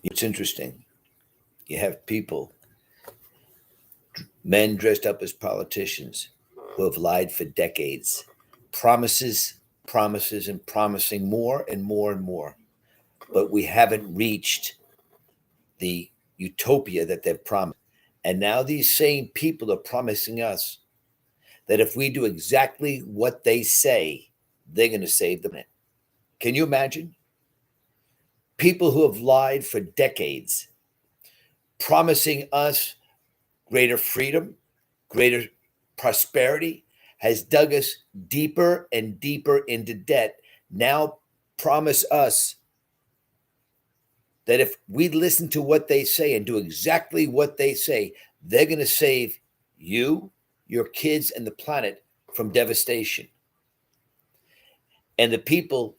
It's interesting. You have people, men dressed up as politicians, who have lied for decades, promises, promises, and promising more and more and more. But we haven't reached the utopia that they've promised. And now these same people are promising us that if we do exactly what they say, they're going to save the planet. Can you imagine? People who have lied for decades, promising us greater freedom, greater prosperity, has dug us deeper and deeper into debt. Now promise us that if we listen to what they say and do exactly what they say, they're going to save you, your kids, and the planet from devastation. And the people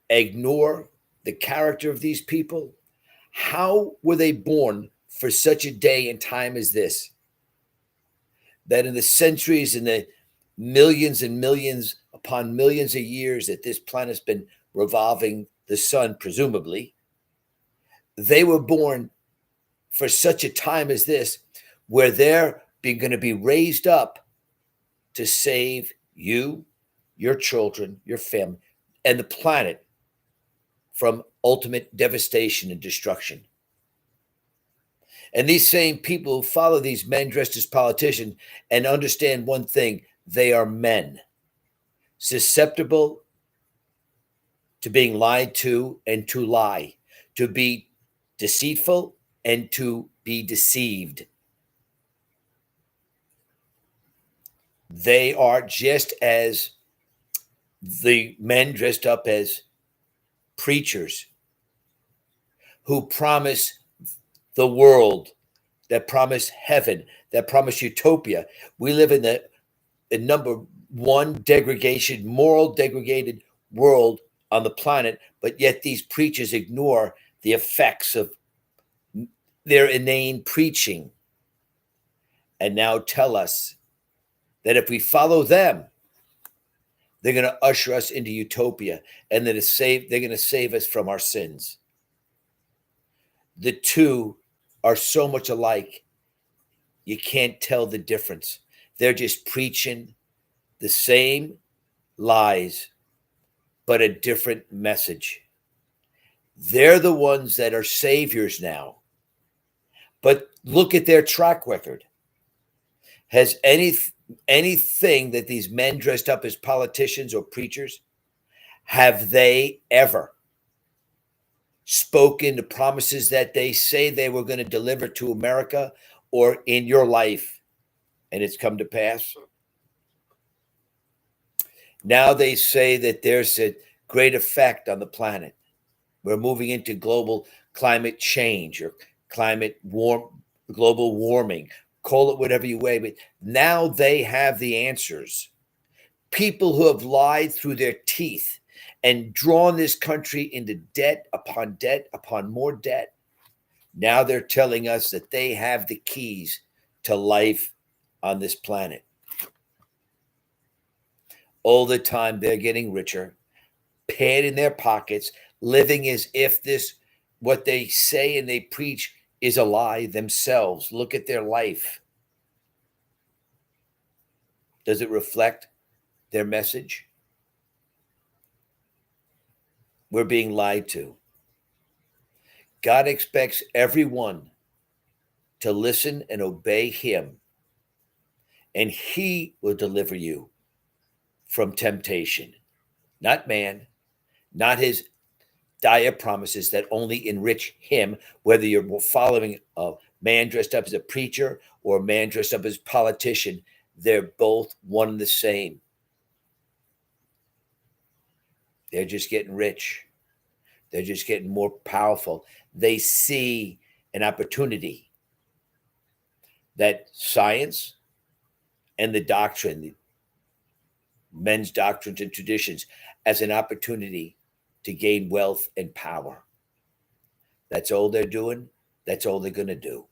ignore the character of these people. How were they born for such a day and time as this? That in the centuries and the millions and millions upon millions of years that this planet's been revolving the sun, presumably, they were born for such a time as this, where they're going to be raised up to save you, your children, your family, and the planet from ultimate devastation and destruction. And these same people who follow these men dressed as politicians and understand one thing: they are men, susceptible to being lied to and to lie, to be deceitful and to be deceived. They are just as the men dressed up as preachers who promise the world, that promise heaven, that promise utopia. We live in the number one degradation, moral degraded world on the planet, but yet these preachers ignore the effects of their inane preaching and now tell us that if we follow them, they're going to usher us into utopia and they're going to save us from our sins. The two are so much alike, you can't tell the difference. They're just preaching the same lies, but a different message. They're the ones that are saviors now. But look at their track record. Has anything that these men dressed up as politicians or preachers, have they ever spoken the promises that they say they were going to deliver to America or in your life, and it's come to pass? Now they say that there's a great effect on the planet. We're moving into global climate change or global warming, call it whatever you way, but now they have the answers. People who have lied through their teeth and drawn this country into debt upon more debt. Now they're telling us that they have the keys to life on this planet. All the time they're getting richer, pad in their pockets, living as if what they say and they preach is a lie themselves. Look at their life. Does it reflect their message? We're being lied to. God expects everyone to listen and obey him, and he will deliver you from temptation. Not man, not his dire promises that only enrich him, whether you're following a man dressed up as a preacher or a man dressed up as a politician. They're both one and the same. They're just getting rich. They're just getting more powerful. They see an opportunity that science and the doctrine, men's doctrines and traditions, as an opportunity to gain wealth and power. That's all they're doing. That's all they're going to do.